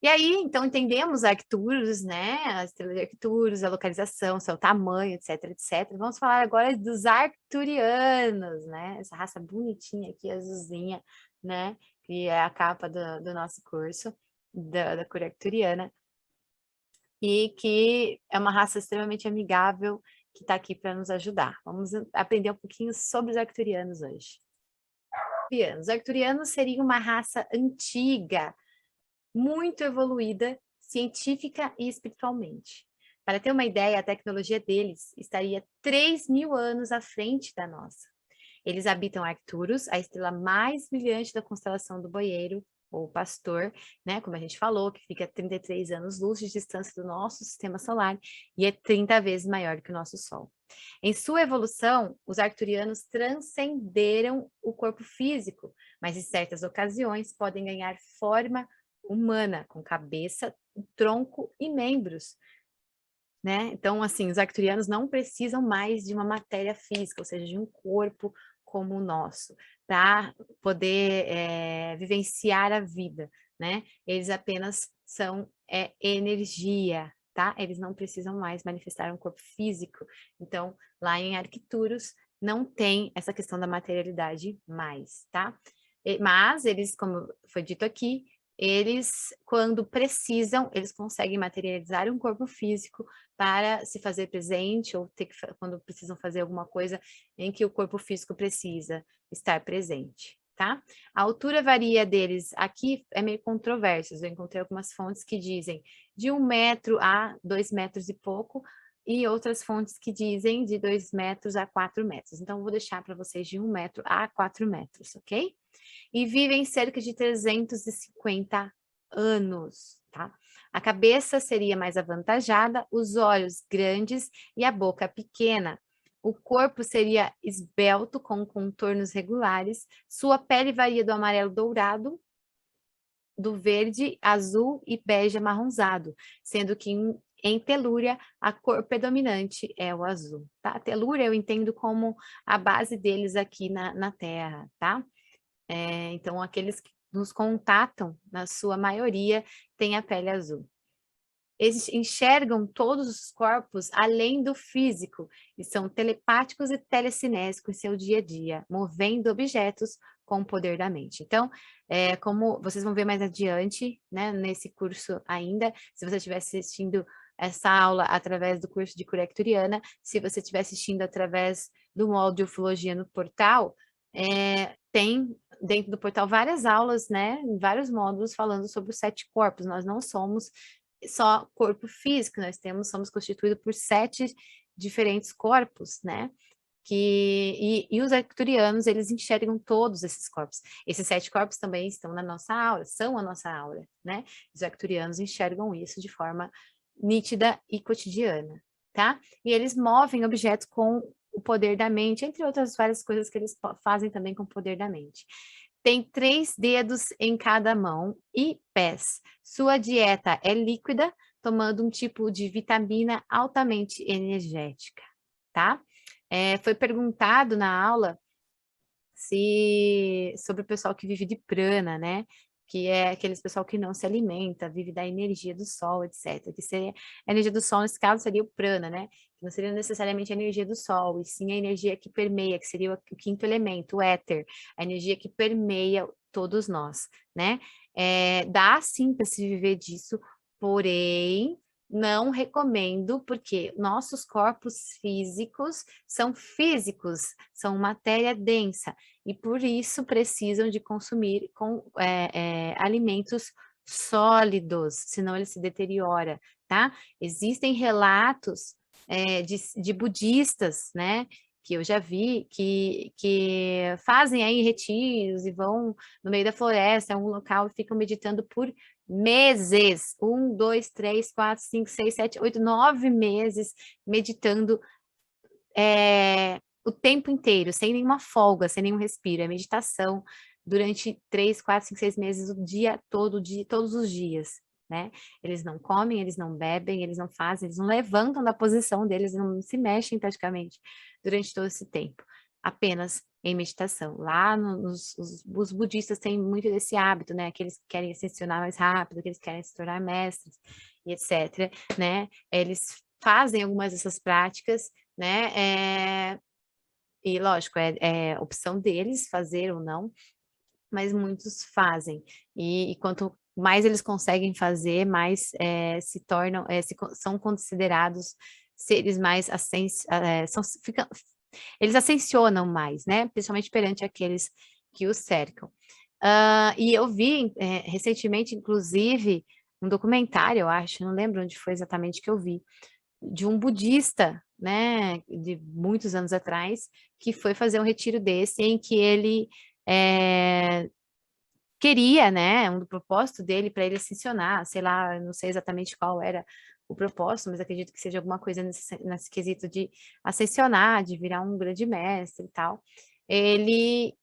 E aí, então, entendemos Arcturus, né? A estrela de Arcturus, a localização, seu tamanho, etc, etc. Vamos falar agora dos arcturianos, né? Essa raça bonitinha aqui, azulzinha, né? Que é a capa do nosso curso, da cor arcturiana. E que é uma raça extremamente amigável, que está aqui para nos ajudar. Vamos aprender um pouquinho sobre os arcturianos hoje. Os arcturianos seriam uma raça antiga, muito evoluída, científica e espiritualmente. Para ter uma ideia, a tecnologia deles estaria 3.000 anos à frente da nossa. Eles habitam Arcturus, a estrela mais brilhante da constelação do Boieiro, ou Pastor, né? Como a gente falou, que fica a 33 anos-luz de distância do nosso sistema solar e é 30 vezes maior que o nosso Sol. Em sua evolução, os arcturianos transcenderam o corpo físico, mas em certas ocasiões podem ganhar forma humana, com cabeça, tronco e membros, né? Então, assim, os arcturianos não precisam mais de uma matéria física, ou seja, de um corpo como o nosso, para poder vivenciar a vida, né? Eles apenas são energia, tá? Eles não precisam mais manifestar um corpo físico. Então, lá em Arcturus, não tem essa questão da materialidade mais, tá? Mas eles, como foi dito aqui, eles, quando precisam, eles conseguem materializar um corpo físico para se fazer presente ou quando precisam fazer alguma coisa em que o corpo físico precisa estar presente, tá? A altura varia deles, aqui é meio controverso, eu encontrei algumas fontes que dizem de 1 metro a 2 metros e pouco, e outras fontes que dizem de 2 metros a 4 metros. Então, vou deixar para vocês de 1 metro a 4 metros, ok? E vivem cerca de 350 anos, tá? A cabeça seria mais avantajada, os olhos grandes e a boca pequena. O corpo seria esbelto, com contornos regulares. Sua pele varia do amarelo dourado, do verde, azul e bege amarronzado, sendo que em telúria a cor predominante é o azul, tá? A telúria eu entendo como a base deles aqui na Terra, tá? Então, aqueles que nos contatam, na sua maioria, têm a pele azul. Eles enxergam todos os corpos além do físico e são telepáticos e telecinésicos em seu dia a dia, movendo objetos com o poder da mente. Então, como vocês vão ver mais adiante, né, nesse curso ainda, se você estiver assistindo essa aula através do curso de cura arcturiana, se você estiver assistindo através do módulo Ufologia no portal, tem dentro do portal várias aulas, né, vários módulos falando sobre os 7 corpos. Nós não somos só corpo físico, somos constituídos por 7 diferentes corpos, né? E os arcturianos, eles enxergam todos esses corpos. Esses 7 corpos também estão na nossa aura, são a nossa aura, né? Os arcturianos enxergam isso de forma nítida e cotidiana, tá? E eles movem objetos com o poder da mente, entre outras várias coisas que eles fazem também com o poder da mente. Tem 3 dedos em cada mão e pés. Sua dieta é líquida, tomando um tipo de vitamina altamente energética, tá? Foi perguntado na aula sobre o pessoal que vive de prana, né? Que é aqueles pessoal que não se alimenta, vive da energia do sol, etc. Que seria, a energia do sol, nesse caso, seria o prana, né? Que não seria necessariamente a energia do sol, e sim a energia que permeia, que seria o quinto elemento, o éter, a energia que permeia todos nós, né? Dá sim para se viver disso, porém não recomendo, porque nossos corpos físicos, são matéria densa, e por isso precisam de consumir alimentos sólidos, senão ele se deteriora, tá? Existem relatos de budistas, né, que eu já vi, que fazem aí retiros e vão no meio da floresta, em algum local, e ficam meditando por meses, 1, 2, 3, 4, 5, 6, 7, 8, 9 meses meditando o tempo inteiro, sem nenhuma folga, sem nenhum respiro, é meditação durante 3, 4, 5, 6 meses, o dia todo, todos os dias, né? Eles não comem, eles não bebem, eles não fazem, eles não levantam da posição deles, não se mexem praticamente durante todo esse tempo, apenas em meditação. Lá os budistas têm muito desse hábito, né? Aqueles que querem ascensionar mais rápido, aqueles que querem se tornar mestres, e etc., né? Eles fazem algumas dessas práticas, né? E lógico, é opção deles fazer ou não, mas muitos fazem. E quanto mais eles conseguem fazer, mais se tornam, são considerados seres mais eles ascensionam mais, né? Principalmente perante aqueles que os cercam. E eu vi recentemente, inclusive, um documentário, eu acho, não lembro onde foi exatamente que eu vi, de um budista, né, de muitos anos atrás, que foi fazer um retiro desse, em que ele queria, né, um do propósito dele para ele ascensionar, sei lá, não sei exatamente qual era o propósito, mas acredito que seja alguma coisa nesse quesito de ascensionar, de virar um grande mestre e tal. Ele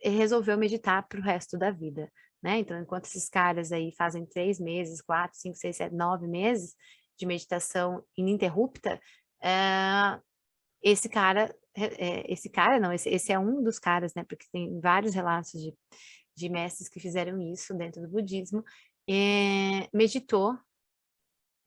resolveu meditar para o resto da vida, né? Então, enquanto esses caras aí fazem 3 meses, 4, 5, 6, 7, 9 meses de meditação ininterrupta, esse cara, não, esse é um dos caras, né? Porque tem vários relatos de mestres que fizeram isso dentro do budismo, meditou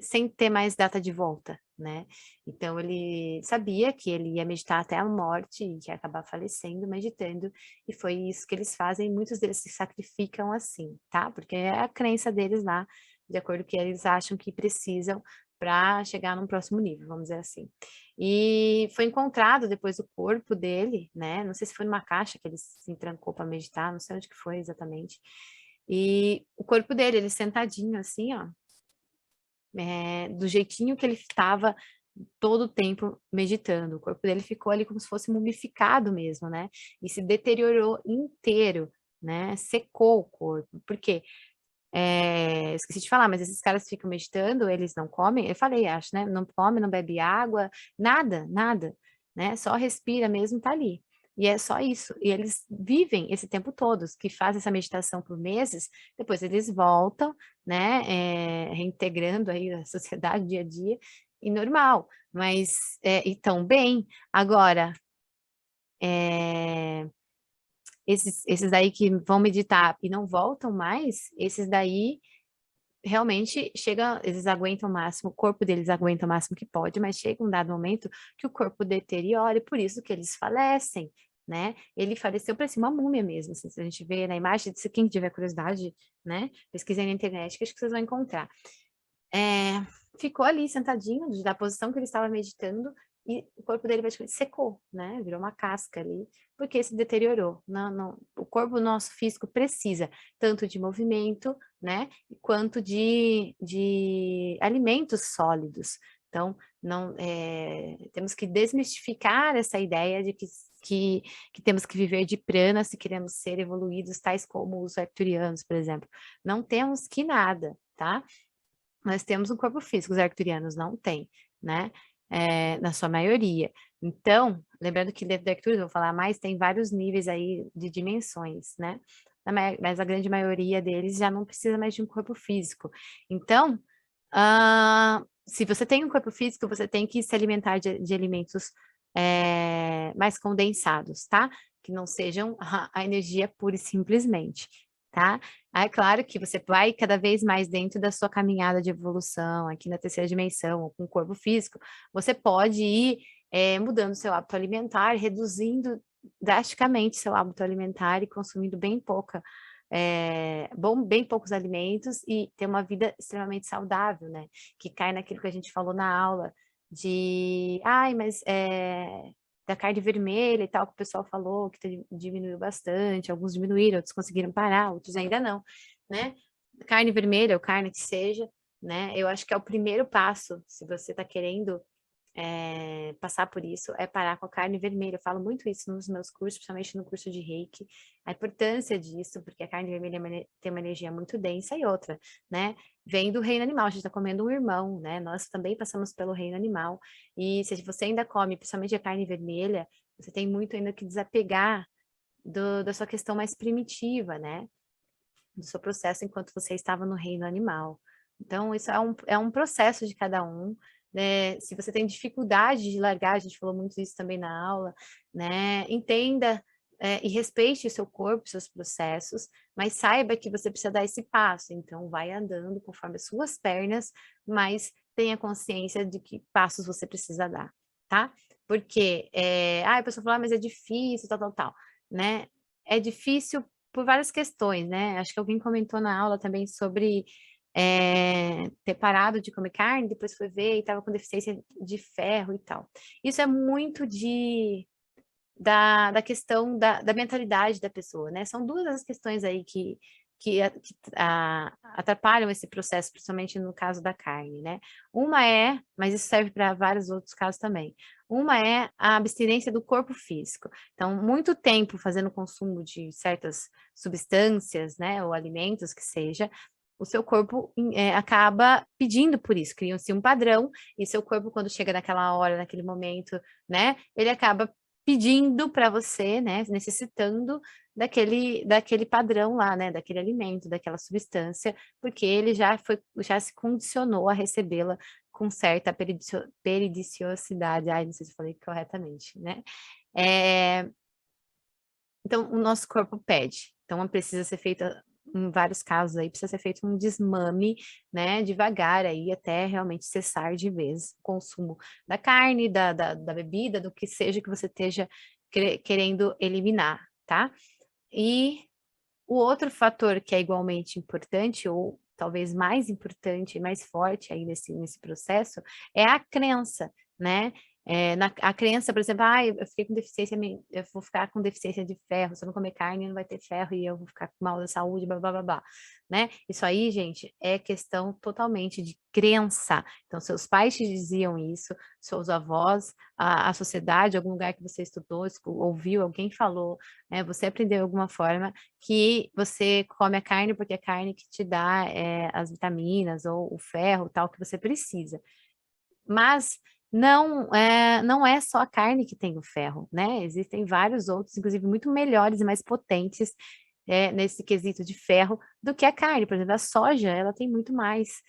sem ter mais data de volta, né? Então ele sabia que ele ia meditar até a morte e que ia acabar falecendo, meditando, e foi isso que eles fazem. Muitos deles se sacrificam assim, tá? Porque é a crença deles lá, de acordo com o que eles acham que precisam para chegar num próximo nível, vamos dizer assim. E foi encontrado depois o corpo dele, né? Não sei se foi numa caixa que ele se entrancou para meditar, não sei onde que foi exatamente. E o corpo dele, ele sentadinho assim, ó, do jeitinho que ele estava todo o tempo meditando. O corpo dele ficou ali como se fosse mumificado mesmo, né? E se deteriorou inteiro, né? Secou o corpo. Por quê? Esqueci de falar, mas esses caras ficam meditando, eles não comem, eu falei, acho, né? Não come, não bebe água, nada, nada, né? Só respira mesmo, tá ali. E é só isso. E eles vivem esse tempo todo, os que fazem essa meditação por meses, depois eles voltam, né? Reintegrando aí a sociedade dia a dia, e normal, mas e tão bem. Agora, esses daí que vão meditar e não voltam mais, esses daí realmente chega, eles aguentam o máximo, o corpo deles aguenta o máximo que pode, mas chega um dado momento que o corpo deteriora, e por isso que eles falecem, né? Ele faleceu, parecia uma múmia mesmo, assim, se a gente vê na imagem, se quem tiver curiosidade, né, pesquisem na internet, que acho que vocês vão encontrar. Ficou ali sentadinho, da posição que ele estava meditando, e o corpo dele praticamente secou, né? Virou uma casca ali, porque se deteriorou. Não, o corpo nosso físico precisa tanto de movimento, né? Quanto de alimentos sólidos. Então, não, temos que desmistificar essa ideia de que temos que viver de prana se queremos ser evoluídos, tais como os arcturianos, por exemplo. Não temos que nada, tá? Nós temos um corpo físico, os arcturianos não têm, né? Na sua maioria. Então, lembrando que dentro da Arcturus, eu vou falar mais, tem vários níveis aí de dimensões, né? Mas a grande maioria deles já não precisa mais de um corpo físico. Então, se você tem um corpo físico, você tem que se alimentar de alimentos mais condensados, tá? Que não sejam a energia pura e simplesmente, tá? É claro que você vai cada vez mais dentro da sua caminhada de evolução, aqui na terceira dimensão, ou com o corpo físico, você pode ir mudando seu hábito alimentar, reduzindo drasticamente seu hábito alimentar e consumindo bem poucos alimentos e ter uma vida extremamente saudável, né? Que cai naquilo que a gente falou na aula de, da carne vermelha e tal, que o pessoal falou que diminuiu bastante, alguns diminuíram, outros conseguiram parar, outros ainda não, né? Carne vermelha ou carne que seja, né? Eu acho que é o primeiro passo, se você está querendo passar por isso, é parar com a carne vermelha. Eu falo muito isso nos meus cursos, principalmente no curso de Reiki, a importância disso, porque a carne vermelha tem uma energia muito densa e outra, né? Vem do reino animal, a gente está comendo um irmão, né? Nós também passamos pelo reino animal, e se você ainda come, principalmente a carne vermelha, você tem muito ainda que desapegar da sua questão mais primitiva, né? Do seu processo enquanto você estava no reino animal. Então, isso é um processo de cada um, Se você tem dificuldade de largar, a gente falou muito isso também na aula, né? Entenda e respeite o seu corpo, seus processos, mas saiba que você precisa dar esse passo, então vai andando conforme as suas pernas, mas tenha consciência de que passos você precisa dar, tá? Porque a pessoa fala, mas é difícil, tal, né? É difícil por várias questões, né? Acho que alguém comentou na aula também sobre ter parado de comer carne, depois foi ver e estava com deficiência de ferro e tal. Isso é muito da questão da mentalidade da pessoa, né? São duas as questões aí que atrapalham esse processo, principalmente no caso da carne, né? Uma mas isso serve para vários outros casos também. Uma é a abstinência do corpo físico. Então, muito tempo fazendo consumo de certas substâncias, né, ou alimentos que seja, o seu corpo acaba pedindo por isso, cria-se um padrão, e seu corpo, quando chega naquela hora, naquele momento, né, ele acaba pedindo para você, né, necessitando daquele padrão lá, né, daquele alimento, daquela substância, porque ele já se condicionou a recebê-la com certa peridiciosidade. Ai, não sei se eu falei corretamente, né? Então, o nosso corpo pede. Então, precisa ser feita, em vários casos aí, precisa ser feito um desmame, né, devagar aí, até realmente cessar de vez o consumo da carne, da bebida, do que seja que você esteja querendo eliminar, tá? E o outro fator que é igualmente importante, ou talvez mais importante, mais forte aí nesse processo, é a crença, né? A crença, por exemplo, eu fiquei com deficiência, eu vou ficar com deficiência de ferro, se eu não comer carne não vai ter ferro e eu vou ficar com mal da saúde, blá, blá, blá, blá, né? Isso aí, gente, é questão totalmente de crença. Então, seus pais te diziam isso, seus avós, a sociedade, algum lugar que você estudou, ouviu, alguém falou, né? Você aprendeu de alguma forma que você come a carne porque é a carne que te dá as vitaminas ou o ferro, tal, que você precisa. Mas não é só a carne que tem o ferro, né? Existem vários outros, inclusive muito melhores e mais potentes nesse quesito de ferro do que a carne. Por exemplo, a soja, ela tem muito mais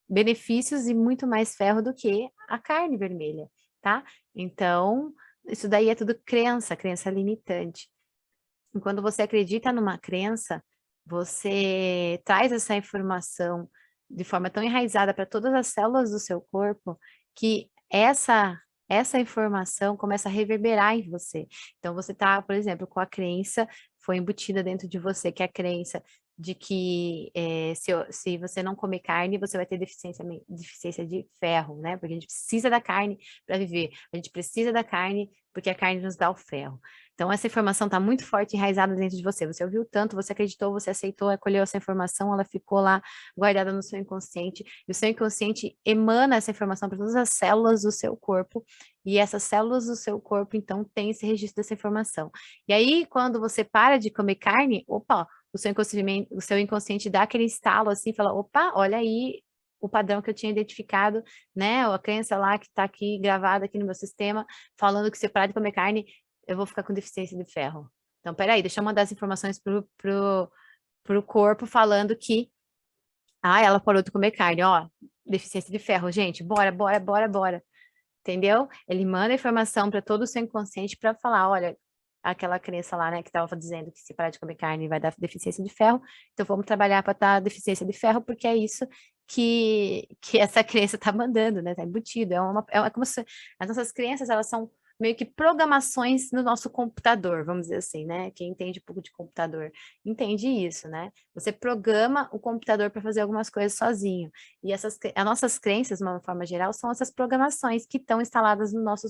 benefícios e muito mais ferro do que a carne vermelha, tá? Então, isso daí é tudo crença limitante. E quando você acredita numa crença, você traz essa informação de forma tão enraizada para todas as células do seu corpo que essa informação começa a reverberar em você. Então você está, por exemplo, com a crença, foi embutida dentro de você, que é a crença de que se você não comer carne, você vai ter deficiência de ferro, né? Porque a gente precisa da carne para viver. A gente precisa da carne porque a carne nos dá o ferro. Então, essa informação está muito forte, enraizada dentro de você. Você ouviu tanto, você acreditou, você aceitou, acolheu essa informação, ela ficou lá guardada no seu inconsciente. E o seu inconsciente emana essa informação para todas as células do seu corpo. E essas células do seu corpo, então, têm esse registro dessa informação. E aí, quando você para de comer carne, opa, o seu inconsciente dá aquele estalo assim, fala, opa, olha aí o padrão que eu tinha identificado, né? Ou a crença lá que está aqui gravada aqui no meu sistema, falando que se eu parar de comer carne, eu vou ficar com deficiência de ferro. Então, peraí, deixa eu mandar as informações pro corpo falando que, ela parou de comer carne, ó, deficiência de ferro, gente, bora, bora, bora, bora. Entendeu? Ele manda a informação para todo o seu inconsciente para falar, olha, aquela crença lá, né, que estava dizendo que se parar de comer carne vai dar deficiência de ferro, então vamos trabalhar para dar deficiência de ferro, porque é isso que essa crença está mandando, né, tá embutido, é como se as nossas crenças, elas são meio que programações no nosso computador, vamos dizer assim, né, quem entende um pouco de computador entende isso, né, você programa o computador para fazer algumas coisas sozinho, e as nossas crenças, de uma forma geral, são essas programações que estão instaladas no nosso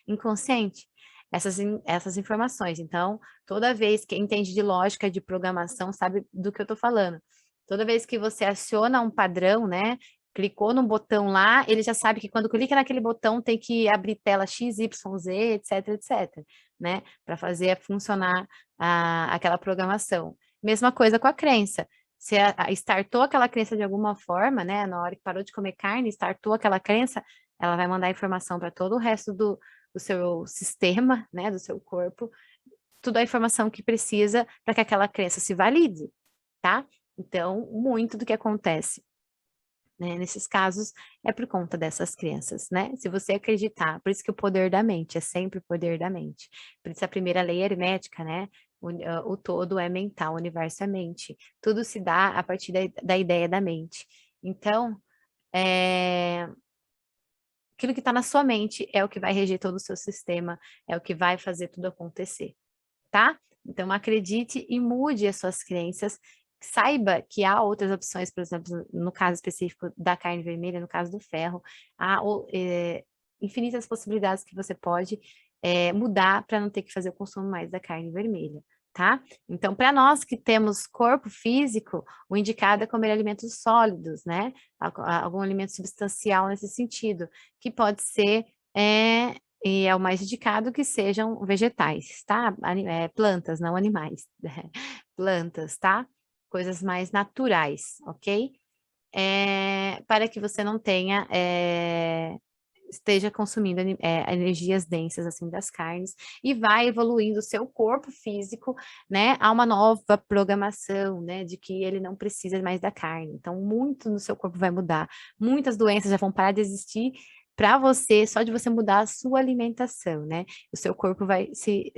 inconsciente, essas informações. Então, toda vez que entende de lógica de programação, sabe do que eu estou falando. Toda vez que você aciona um padrão, né? Clicou num botão lá, ele já sabe que quando clica naquele botão tem que abrir tela X, Y, Z, etc, etc, né? Para fazer funcionar aquela programação. Mesma coisa com a crença. Você startou aquela crença de alguma forma, né? Na hora que parou de comer carne, startou aquela crença, ela vai mandar informação para todo o resto do seu sistema, né? Do seu corpo, toda a informação que precisa para que aquela crença se valide, tá? Então, muito do que acontece né? Nesses casos, é por conta dessas crenças, né? Se você acreditar, por isso que o poder da mente é sempre o poder da mente. Por isso a primeira lei hermética, né? O todo é mental, o universo é mente. Tudo se dá a partir da ideia da mente. Então, aquilo que está na sua mente é o que vai reger todo o seu sistema, é o que vai fazer tudo acontecer, tá? Então, acredite e mude as suas crenças. Saiba que há outras opções, por exemplo, no caso específico da carne vermelha, no caso do ferro, há infinitas possibilidades que você pode mudar para não ter que fazer o consumo mais da carne vermelha, tá? Então, para nós que temos corpo físico, o indicado é comer alimentos sólidos, né? Algum alimento substancial nesse sentido, que pode ser e é o mais indicado que sejam vegetais, tá? Plantas, não animais. Plantas, tá? Coisas mais naturais, ok? Para que você não tenha, esteja consumindo energias densas, assim, das carnes, e vai evoluindo o seu corpo físico, né, a uma nova programação, né, de que ele não precisa mais da carne. Então, muito no seu corpo vai mudar, muitas doenças já vão parar de existir para você, só de você mudar a sua alimentação, né? O seu corpo vai se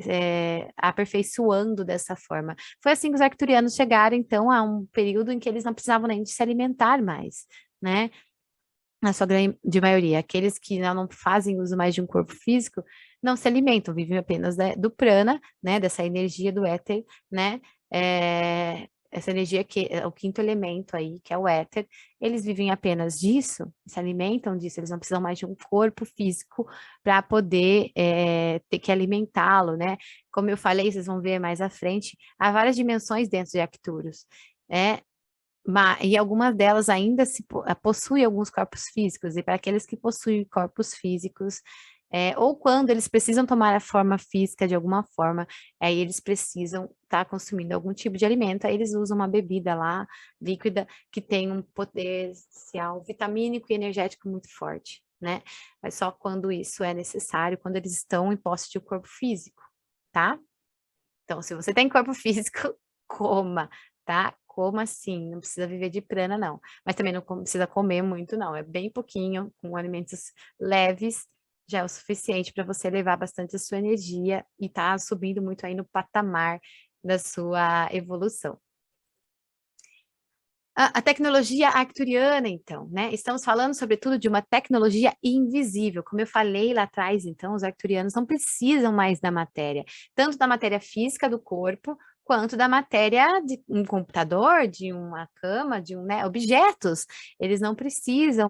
aperfeiçoando dessa forma. Foi assim que os arcturianos chegaram, então, a um período em que eles não precisavam nem de se alimentar mais, né? Na sua grande maioria, aqueles que não fazem uso mais de um corpo físico, não se alimentam, vivem apenas do prana, né? Dessa energia do éter, né? Essa energia que é o quinto elemento aí, que é o éter, eles vivem apenas disso, se alimentam disso, eles não precisam mais de um corpo físico para poder ter que alimentá-lo, né? Como eu falei, vocês vão ver mais à frente, há várias dimensões dentro de Arcturus, e algumas delas ainda possuem alguns corpos físicos, e para aqueles que possuem corpos físicos, ou quando eles precisam tomar a forma física de alguma forma, aí eles precisam estar consumindo algum tipo de alimento, aí eles usam uma bebida lá, líquida, que tem um potencial vitamínico e energético muito forte, né? Mas só quando isso é necessário, quando eles estão em posse de um corpo físico, tá? Então, se você tem corpo físico, coma, tá? Coma sim, não precisa viver de prana, não. Mas também não precisa comer muito, não. É bem pouquinho, com alimentos leves, já é o suficiente para você levar bastante a sua energia e tá subindo muito aí no patamar da sua evolução. A tecnologia arcturiana, então, né? Estamos falando, sobretudo, de uma tecnologia invisível. Como eu falei lá atrás, então, os arcturianos não precisam mais da matéria, tanto da matéria física do corpo, quanto da matéria de um computador, de uma cama, de né, objetos. Eles não precisam